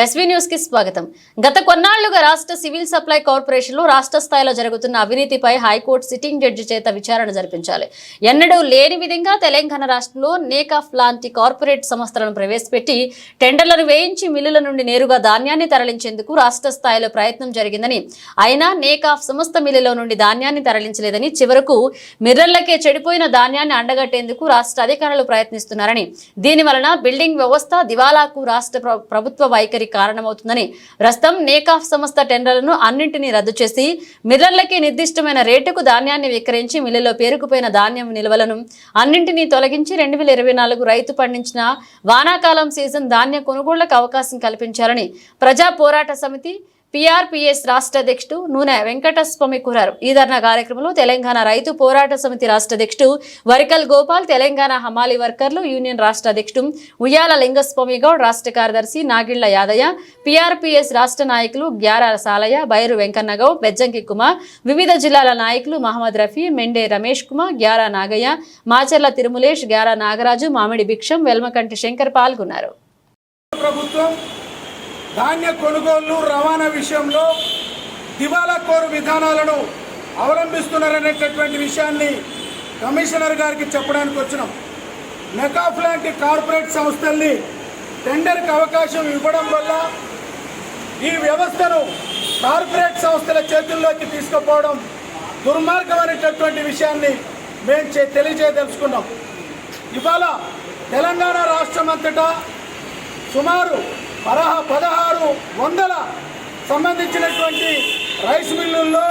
SV news కి స్వాగతం. గత కొన్నాళ్లుగా రాష్ట్ర సివిల్ సప్లై కార్పొరేషన్ లో రాష్ట్ర స్థాయిలో జరుగుతున్న అవినీతిపై హైకోర్టు సిట్టింగ్ జడ్జి చేత విచారణ జరిపించాలి. ఎన్నడూ లేని విధంగా తెలంగాణ రాష్ట్రంలో నేకాఫ్ లాంటి కార్పొరేట్ సంస్థలను ప్రవేశపెట్టి టెండర్లను వేయించి మిల్లుల నుండి నేరుగా ధాన్యాన్ని తరలించేందుకు రాష్ట్ర స్థాయిలో ప్రయత్నం జరిగిందని, అయినా నేకాఫ్ సంస్థ మిల్లులో నుండి ధాన్యాన్ని తరలించలేదని, చివరకు మిర్రర్లకే చెడిపోయిన ధాన్యాన్ని అండగట్టేందుకు రాష్ట్ర అధికారులు ప్రయత్నిస్తున్నారని, దీని వలన బిల్డింగ్ వ్యవస్థ దివాలాకు రాష్ట్ర ప్రభుత్వ వైఖరి కారణమవుతుందని, ప్రస్తుతం నేకాఫ్ సంస్థ టెండర్లను అన్నింటినీ రద్దు చేసి మిర్రర్లకి నిర్దిష్టమైన రేటుకు ధాన్యాన్ని విక్రయించి మిల్లులో పేరుకుపోయిన ధాన్యం నిల్వలను అన్నింటినీ తొలగించి 2024 రైతు పండించిన వానాకాలం సీజన్ ధాన్య కొనుగోళ్లకు అవకాశం కల్పించాలని ప్రజా పోరాట సమితి PRPS రాష్ట్ర అధ్యక్షుడు నూనె వెంకటస్వామి కోరారు. ఈ ధర్నా కార్యక్రమంలో తెలంగాణ రైతు పోరాట సమితి రాష్ట్ర అధ్యక్షుడు వరికల్ గోపాల్, తెలంగాణ హమాలి వర్కర్లు యూనియన్ రాష్ట్ర అధ్యక్షుడు ఉయ్యాల లింగస్వామి గౌడ్, రాష్ట్ర కార్యదర్శి నాగిళ్ల యాదయ్య, PRPS రాష్ట్ర నాయకులు గ్యారా సాలయ్య, బైరు వెంకన్నగౌడ్, బెజ్జంకి కుమార్, వివిధ జిల్లాల నాయకులు మహమ్మద్ రఫీ, మెండే రమేష్ కుమార్, గ్యారా నాగయ్య, మాచర్ల తిరుమలేష్, గ్యారా నాగరాజు, మామిడి భిక్షం, వెల్మకంటి శంకర్ పాల్గొన్నారు. ధాన్య కొనుగోళ్లు రవాణా విషయంలో దివాలా కోరు విధానాలను అవలంబిస్తున్నారనేటటువంటి విషయాన్ని కమిషనర్ గారికి చెప్పడానికి వచ్చినాం. నెకాఫ్ లాంటి కార్పొరేట్ సంస్థల్ని టెండర్కి అవకాశం ఇవ్వడం వల్ల ఈ వ్యవస్థను కార్పొరేట్ సంస్థల చేతుల్లోకి తీసుకుపోవడం దుర్మార్గం అనేటటువంటి విషయాన్ని మేము తెలియజేయదలుచుకున్నాం. ఇవాళ తెలంగాణ రాష్ట్రం అంతటా సుమారు 1600 సంబంధించినటువంటి రైస్ మిల్లుల్లో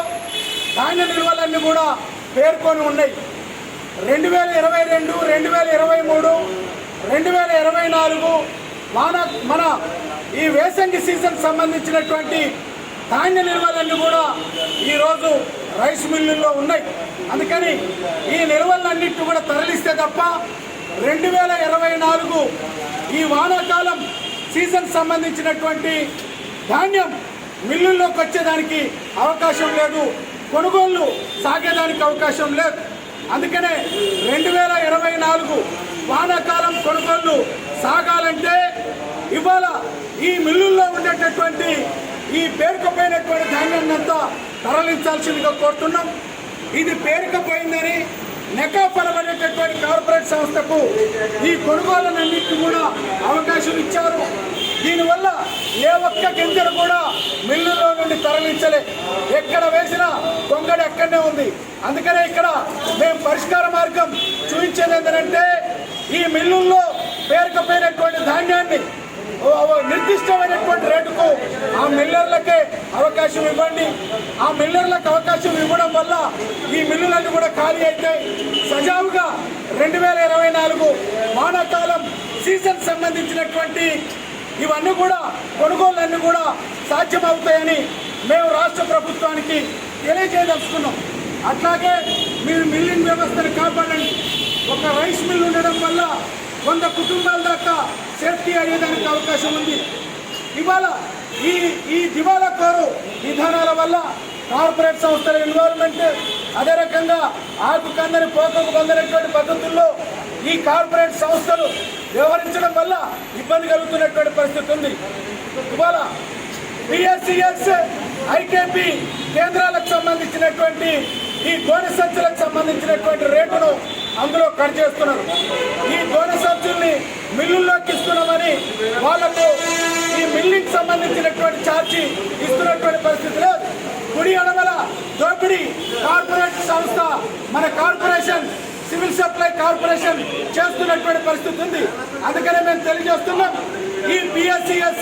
ధాన్య నిల్వలన్నీ కూడా పేర్కొని ఉన్నాయి. 2022, 2023, 2024 మన ఈ వేసంగి సీజన్ సంబంధించినటువంటి ధాన్య నిల్వలన్నీ కూడా ఈరోజు రైస్ మిల్లుల్లో ఉన్నాయి. అందుకని ఈ నిల్వలన్నింటినీ కూడా తరలిస్తే తప్ప 2024 ఈ వానాకాలం సీజన్ సంబంధించినటువంటి ధాన్యం మిల్లుల్లోకి వచ్చేదానికి అవకాశం లేదు, కొనుగోళ్లు సాగేదానికి అవకాశం లేదు. అందుకనే 2024 వానాకాలం కొనుగోళ్లు సాగాలంటే ఇవాళ ఈ మిల్లుల్లో ఉండేటటువంటి ఈ పేరుకుపోయినటువంటి ధాన్యాన్ని అంతా తరలించాల్సిందిగా కోరుతున్నాం. ఇది పేరుకుపోయిందని నెకాఫ్ అనబడేటటువంటి కార్పొరేట్ సంస్థకు ఈ కొనుగోళ్లన్నింటినీ కూడా అవకాశం ఇచ్చారు. దీనివల్ల ఏ ఒక్క గింజను కూడా మిల్లులో నుండి తరలించలే, ఎక్కడ వేసినా కొంగడి అక్కడనే ఉంది. అందుకనే ఇక్కడ మేము పరిష్కార మార్గం చూపించేది ఏంటంటే ఈ మిల్లుల్లో పేరుకుపోయినటువంటి ధాన్యాన్ని నిర్దిష్టమైనటువంటి రేటుకు ఆ మిల్లర్లకే అవకాశం ఇవ్వండి. ఆ మిల్లర్లకు అవకాశం ఇవ్వడం వల్ల ఈ మిల్లులన్నీ కూడా ఖాళీ అయితే సజావుగా 2024 వానాకాలం సీజన్ సంబంధించినటువంటి ఇవన్నీ కూడా కొనుగోళ్ళన్నీ కూడా సాధ్యమవుతాయని మేము రాష్ట్ర ప్రభుత్వానికి తెలియజేయదలుచుకున్నాం. అట్లాగే మీరు మిల్లింగ్ వ్యవస్థను కాపాడండి. ఒక రైస్ మిల్ ఉండడం వల్ల 100 కుటుంబాల దాకా సేఫ్టీ అయ్యేదానికి అవకాశం ఉంది. ఇవాళ ఈ దివాలా కోరు విధానాల వల్ల కార్పొరేట్ సంస్థల ఇన్వాల్వ్మెంట్, అదే రకంగా ఆకు కందని పోకకు పొందినటువంటి పద్ధతుల్లో ఈ కార్పొరేట్ సంస్థలు వ్యవహరించడం వల్ల ఇబ్బంది కలుగుతున్నటువంటి పరిస్థితి ఉంది. ఇవాళ PSCS, IKP కేంద్రాలకు సంబంధించినటువంటి ఈ గోనె సంచులకు సంబంధించినటువంటి రేటును అందులో కట్ చేస్తున్నారు. ఈ గోనె సంచుల్ని మిల్లుల్లోకి ఇస్తున్నామని వాళ్లకు ఈ మిల్లింగ్ సంబంధించినటువంటి ఛార్జీ ఇస్తున్నటువంటి పరిస్థితి లేదు. కుడి అడవల దోపిడీ కార్పొరేట్ సంస్థ మన కార్పొరేషన్ సివిల్ సప్లై కార్పొరేషన్ చేస్తున్నటువంటి పరిస్థితి ఉంది. అందుకనే మేము తెలియజేస్తున్నాం, ఈ PSCS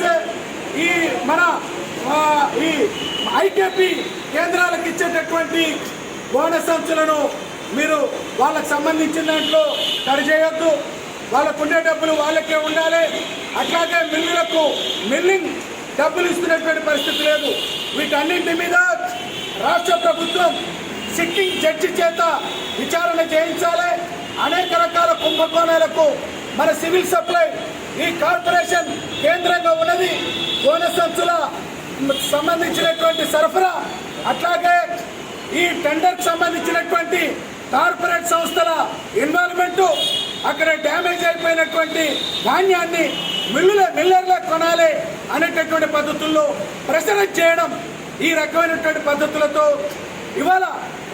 ఈ మన ఈ IKP కేంద్రాలకు ఇచ్చేటటువంటి బోనస్ సంచులను మీరు వాళ్ళకు సంబంధించిన దాంట్లో కట్ చేయొద్దు. వాళ్ళకు ఉండే డబ్బులు వాళ్ళకే ఉండాలి. అట్లాగే మిల్లులకు మిల్లింగ్ డబ్బులు ఇస్తున్నటువంటి పరిస్థితి లేదు. వీటన్నింటి మీద రాష్ట్ర ప్రభుత్వం సిట్టింగ్ జడ్జి చేత విచారణ చేయించాలి. అనేక రకాల కుంభకోణాలకు మన సివిల్ సప్లై ఈ కార్పొరేషన్ కేంద్రంగా ఉన్నది. బోనస్ సంచుల సంబంధించినటువంటి సరఫరా, అట్లాగే ఈ టెండర్కి సంబంధించినటువంటి కార్పొరేట్ సంస్థల ఇన్వాల్వ్మెంటు, అక్కడ డ్యామేజ్ అయిపోయినటువంటి ధాన్యాన్ని మిల్లర్లే కొనాలి అనేటటువంటి పద్ధతుల్లో ప్రెషరైజ్ చేయడం, ఈ రకమైనటువంటి పద్ధతులతో ఇవాళ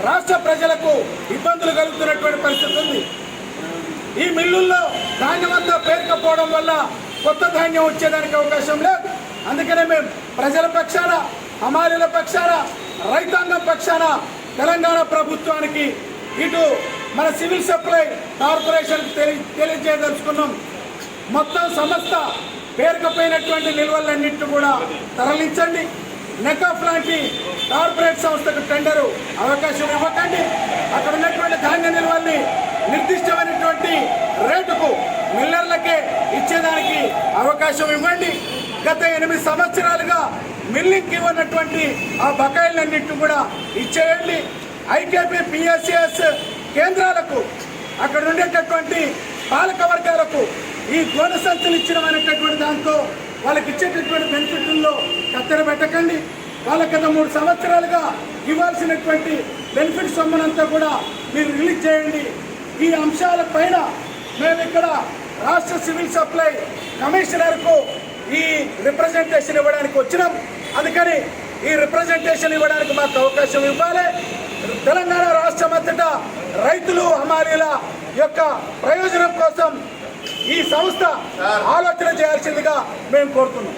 రాష్ట్ర ప్రజలకు ఇబ్బందులు కలుగుతున్నటువంటి పరిస్థితి ఉంది. ఈ మిల్లుల్లో ధాన్యం అంతా పేరుకపోవడం వల్ల కొత్త ధాన్యం వచ్చేదానికి అవకాశం లేదు. అందుకనే మేము ప్రజల పక్షాన, హమాలీల పక్షాన, రైతాంగం పక్షాన తెలంగాణ ప్రభుత్వానికి, ఇటు మన సివిల్ సప్లై కార్పొరేషన్కి తెలియజేయదలుచుకున్నాం. మొత్తం సంస్థ పేరుకపోయినటువంటి నిల్వలన్నింటినీ కూడా తరలించండి. నెకాఫ్ లాంటి కార్పొరేట్ సంస్థకు టెండరు అవకాశం ఇవ్వకండి. అక్కడ ఉన్నటువంటి ధాన్య నిల్వల్ని నిర్దిష్టమైనటువంటి రేటుకు మిల్లర్లకే ఇచ్చేదానికి అవకాశం ఇవ్వండి. గత 8 సంవత్సరాలుగా మిల్లింగ్కి ఇవ్వనటువంటి ఆ బకాయిలన్నింటినీ కూడా ఇచ్చేయండి. ఐకేపీ పిఎస్సిఎస్ కేంద్రాలకు, అక్కడ ఉండేటటువంటి పాలక వర్గాలకు ఈ గోన సంచులు ఇచ్చినమైనటువంటి దాంతో వాళ్ళకి ఇచ్చేటటువంటి బెనిఫిట్లలో కత్తెర పెట్టకండి. వాళ్ళకి గత 3 సంవత్సరాలుగా ఇవ్వాల్సినటువంటి బెనిఫిట్ సొమ్మునంతా కూడా మీరు రిలీజ్ చేయండి. ఈ అంశాల పైన మేము ఇక్కడ రాష్ట్ర సివిల్ సప్లై కమిషనర్కు ఈ రిప్రజెంటేషన్ ఇవ్వడానికి వచ్చినాం. అందుకని ఈ రిప్రజెంటేషన్ ఇవ్వడానికి మాకు అవకాశం ఇవ్వాలి. తెలంగాణ రాష్ట్రం అంతటా రైతులు, హమాలీల యొక్క ప్రయోజనం కోసం ఈ సంస్థ ఆలోచన చేయాల్సిందిగా మేము కోరుతున్నాం.